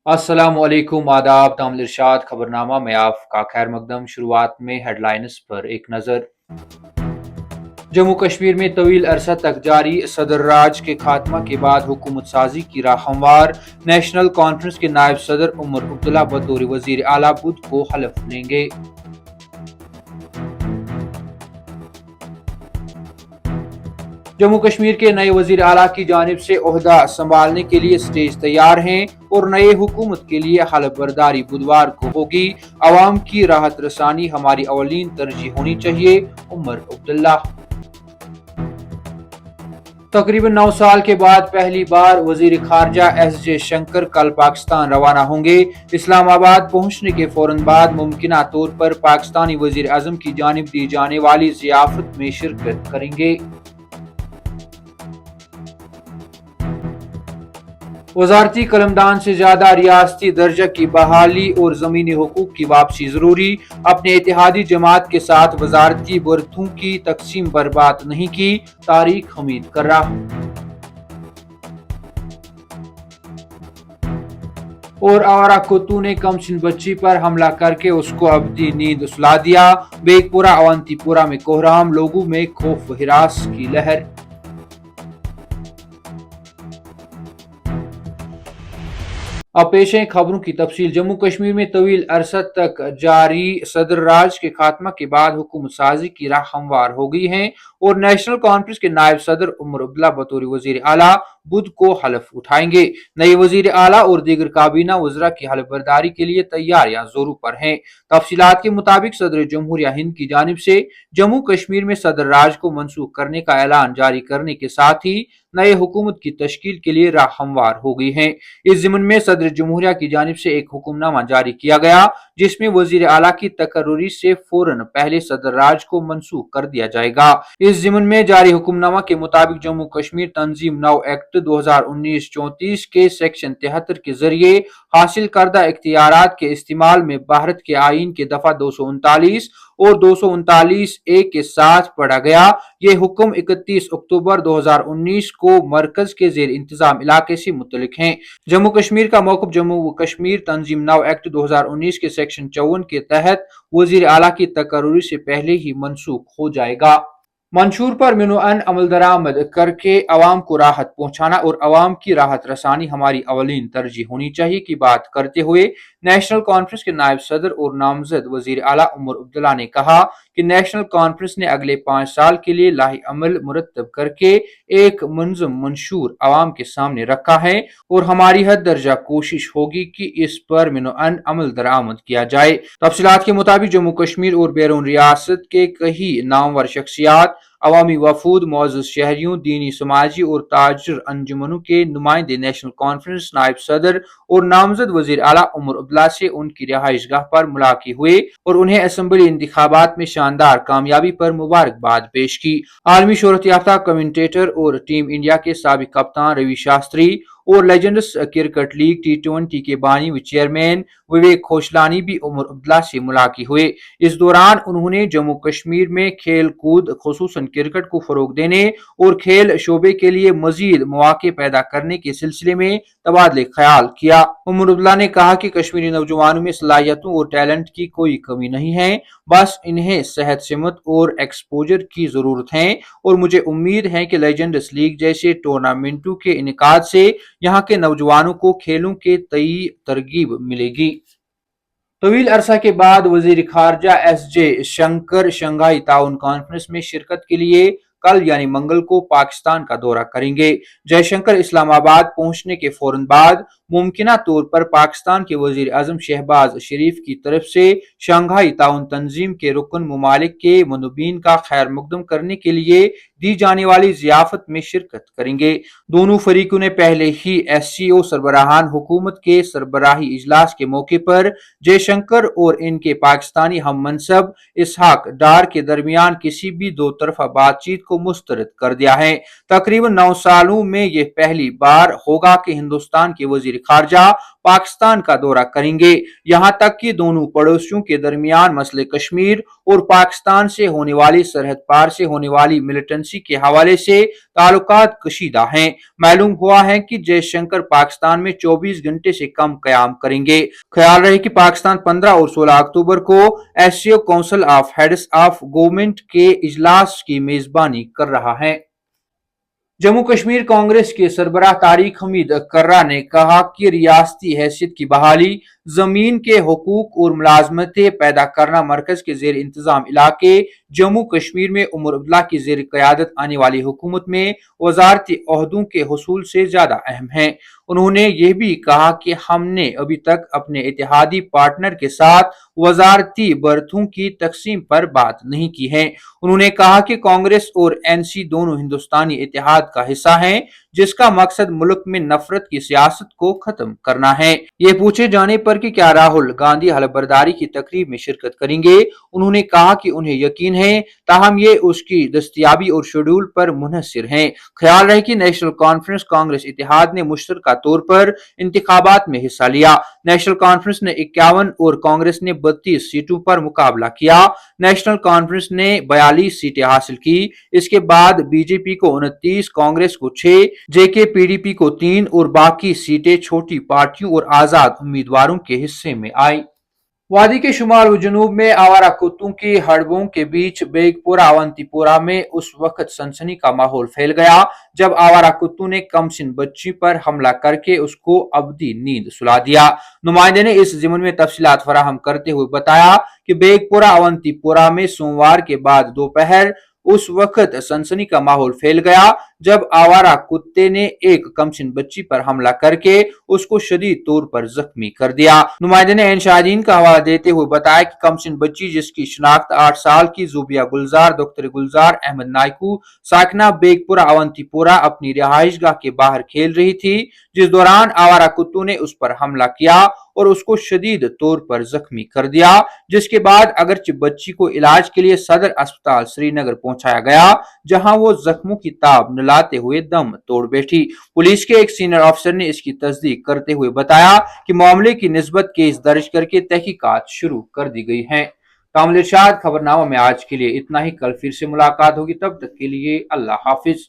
अस्सलामुअलैकुम आदाब तामिल इरशाद खबरनामा में आपका खैर मकदम। शुरुआत में हेडलाइंस पर एक नज़र। जम्मू कश्मीर में तवील अरसा तक जारी सदर राज के खात्मा के बाद हुकूमत साजी की राह हमवार। नेशनल कॉन्फ्रेंस के नायब सदर उमर अब्दुल्ला बतौर वजीर आला बुध को हलफ लेंगे। जम्मू कश्मीर के नए वजीर आला की जानिब से ओहदा संभालने के लिए स्टेज तैयार हैं और नए हुकूमत के लिए हलफ बर्दारी बुधवार को होगी। अवाम की राहत रसानी हमारी अवलीन तरजीह होनी चाहिए, उमर अब्दुल्ला। तकरीबन 9 साल के बाद पहली बार वजीर खारजा एस शंकर कल पाकिस्तान रवाना होंगे। इस्लामाबाद पहुंचने के फौरन बाद मुमकिना तौर पर पाकिस्तानी वजीर आजम की जानिब दी जाने वाली जियाफत में शिरकत करेंगे। वजारती कलमदान से ज्यादा रियासती दर्जा की बहाली और जमीनी हुकूक की वापसी जरूरी। अपने इत्तेहादी जमात के साथ वजारती बरतों की तकसीम पर बात नहीं की, तारिक हमीद कर्रा। और आवारा कुत्तों ने कमसिन बच्ची पर हमला करके उसको अबदी नींद सुला दिया। बेगपुरा अवंतीपुरा में कोहराम, लोगों में खौफ हिरास की लहर। अब पेश है खबरों की तफसील। जम्मू कश्मीर में तवील अरसा तक जारी सदर राज के खात्मा के बाद हुकूमत साजी की राह हमवार हो गई है और नेशनल कॉन्फ्रेंस के नायब सदर उमर अब्दुल्ला बतौर वजीर आला बुध को हलफ उठाएंगे। नए वजीर आला और दीगर काबीना वज़रा की हलफ बर्दारी के लिए तैयारियां जोरों पर हैं। तफसीलात के मुताबिक सदर जमहूरिया हिंद की जानिब से जम्मू कश्मीर में सदर राज को मनसूख करने का ऐलान जारी करने के साथ ही नए हुकूमत की तश्कील के लिए राह हमवार हो गई है। इस जिमन में सदर जमहूरिया की जानिब से एक हुक्मनामा जारी किया गया जिसमें वजीर आला की तकर्रुरी से फौरन पहले सदर राज को मनसूख कर दिया जाएगा। इस जिमन में जारी हुक्मनामा के मुताबिक जम्मू कश्मीर तंजीम नौ एक्ट 2019-34 के सेक्शन 73 के जरिए हासिल करदा इख्तियारात के इस्तेमाल में भारत के आईन के दफा 239 और 239 ए के साथ पढ़ा गया। ये हुक्म 31 अक्टूबर 2019 को मरकज के जेर इंतजाम इलाके से मुतलिक हैं। जम्मू कश्मीर का मौक़िफ़ जम्मू कश्मीर तंजीम नौ एक्ट 2019 के सेक्शन 54 के तहत वजीर आला की तकर्रुरी से पहले ही मनसूख हो जाएगा। मंशूर पर मिनुअन अमल दरामद करके अवाम को राहत पहुंचाना और अवाम की राहत रसानी हमारी अवलीन तरजीह होनी चाहिए की बात करते हुए नेशनल कॉन्फ्रेंस के नायब सदर और नामजद वजीर आला उमर अब्दुल्ला ने कहा कि नेशनल कॉन्फ्रेंस ने अगले 5 साल के लिए लाही अमल मुरतब करके एक मुनज़्ज़म मंशूर अवाम के सामने रखा है और हमारी हद दर्जा कोशिश होगी कि इस पर मिनुअन अमल दरामद किया जाए। तफसीलात के मुताबिक जम्मू कश्मीर और बैरून रियासत के कई नामवर शख्सियात, अवामी वफूद, मौजूद शहरियों, दीनी समाजी और ताजर अंजुमनों के नुमाइंदे नेशनल कॉन्फ्रेंस नायब सदर और नामजद वजीर आला उमर अब्दुल्ला से उनकी रिहाइश गाह पर मुलाकात हुए और उन्हें असम्बली इंतखाबात में शानदार कामयाबी पर मुबारकबाद पेश की। आलमी शोहरत याफ्ता कमेंटेटर और टीम इंडिया के साबिक कप्तान रवि शास्त्री और लेजेंड्स क्रिकेट लीग T20 के बानी व चेयरमैन विवेक खोसलानी भी उमर अब्दुल्ला से मुलाकात हुए। इस दौरान उन्होंने जम्मू कश्मीर में खेल कूद खुसूसन क्रिकेट को फरोग देने और खेल शोबे के लिए मजीद मौके पैदा करने के सिलसिले में तबादले ख्याल किया। उमर अब्दुल्ला ने कहा कि कश्मीरी नौजवानों में सलाहियतों और टैलेंट की कोई कमी नहीं है, बस इन्हें सेहत सिमत और एक्सपोजर की जरूरत है और मुझे उम्मीद है कि लेजेंड्स लीग जैसे टूर्नामेंटों के इनेकाद से यहाँ के नौजवानों को खेलों के तई तरगीब मिलेगी। तवील अरसा के बाद वजीर खारजा एस शंकर शंघाई ताउन कॉन्फ्रेंस में शिरकत के लिए कल यानी मंगल को पाकिस्तान का दौरा करेंगे। जयशंकर इस्लामाबाद पहुंचने के फौरन बाद मुमकिना तौर पर पाकिस्तान के वजीर आजम शहबाज शरीफ की तरफ से शंघाई ताउन तंजीम के रुकन ममालिक के मनुबीन का खैर मकदम करने के लिए दी जाने वाली जियाफत में शिरकत करेंगे। दोनों फरीकों ने पहले ही SCO सरबराहान हुकूमत के सरबराही इजलास के मौके पर जयशंकर और इनके पाकिस्तानी हम मनसब इसहाक डार के दरमियान किसी भी दो तरफा बातचीत को मुस्तरद कर दिया है। तकरीबन 9 सालों में यह पहली बार होगा कि हिंदुस्तान के वजीर खारजा पाकिस्तान का दौरा करेंगे। यहाँ तक कि दोनों पड़ोसियों के दरमियान मसले कश्मीर और पाकिस्तान से होने वाली सरहद पार से होने वाली मिलिटेंसी के हवाले से ताल्लुकात कशीदा हैं। मालूम हुआ है कि जयशंकर पाकिस्तान में 24 घंटे से कम कयाम करेंगे। ख्याल रहे कि पाकिस्तान 15 और 16 अक्टूबर को SCO council of heads of government के इजलास की मेजबानी कर रहा है। जम्मू कश्मीर कांग्रेस के सरबराह तारिक हमीद कर्रा ने कहा कि रियासती हैसियत की बहाली, जमीन के हुकूक और मुलाजमतें पैदा करना मरकज के जेर इंतजाम इलाके जम्मू कश्मीर में उमर अब्दुल्ला की जेर क़यादत आने वाली हुकूमत में वजारती ओहदों के हुसूल से ज्यादा अहम है। उन्होंने ये भी कहा कि हमने अभी तक अपने इत्तेहादी पार्टनर के साथ वजारती बर्थों की तकसीम पर बात नहीं की है। उन्होंने कहा कि कांग्रेस और एनसी दोनों हिंदुस्तानी इत्तेहाद का हिस्सा हैं, जिसका मकसद मुल्क में नफरत की सियासत को खत्म करना है। ये पूछे जाने पर कि क्या राहुल गांधी हलफबरदारी की तकरीब में शिरकत करेंगे, उन्होंने कहा कि उन्हें यकीन है, ताहम ये उसकी दस्तयाबी और शेड्यूल पर मुनहसिर है। ख्याल रहे कि नेशनल कॉन्फ्रेंस कांग्रेस इत्तेहाद ने मुश्तरका तौर पर इंतखाबात में हिस्सा लिया। नेशनल कॉन्फ्रेंस ने 51 और कांग्रेस ने 32 सीटों पर मुकाबला किया। नेशनल कॉन्फ्रेंस ने 42 सीटें हासिल की। इसके बाद बीजेपी को 29, कांग्रेस को 6, जेके पीडीपी को 3 और बाकी सीटें छोटी पार्टियों और आजाद उम्मीदवारों के हिस्से में आई। वादी के शुमाल व जनूब में आवारा कुत्तों की हड़बों के बीच बेगपुरा अवंतीपुरा में उस वक्त सनसनी का माहौल फैल गया जब आवारा कुत्तों ने कमसिन बच्ची पर हमला करके उसको अबदी नींद सुला दिया। नुमाइंदे ने इस जिम्न में तफसीलात फराहम करते हुए बताया कि बेगपुरा अवंतीपुरा में सोमवार के बाद दोपहर उस वक्त सनसनी का माहौल फैल गया जब आवारा कुत्ते ने एक कमसिन बच्ची पर हमला करके उसको शदीद तौर पर जख्मी कर दिया। नुमाइंदे ने शाहीन का हवाला देते हुए बताया कि कमसिन बच्ची, जिसकी शिनाख्त 8 साल की जुबिया गुलजार डॉक्टर गुलजार अहमद नायकू साकना बेगपुरा अवंतीपुरा अपनी रिहाइशगाह के बाहर खेल रही थी, जिस दौरान आवारा कुत्तों ने उस पर हमला किया और उसको शदीद तौर पर जख्मी कर दिया, जिसके बाद अगरचे बच्ची को इलाज के लिए सदर अस्पताल श्रीनगर पहुंचाया गया, जहां वो जख्मों की ताब न लाते हुए दम तोड़ बैठी। पुलिस के एक सीनियर अफसर ने इसकी तस्दीक करते हुए बताया कि मामले की निस्बत केस दर्ज करके तहकीकात शुरू कर दी गई है। कामिल इरशाद खबरनामा में आज के लिए इतना ही। कल फिर से मुलाकात होगी, तब तक के लिए अल्लाह हाफिज।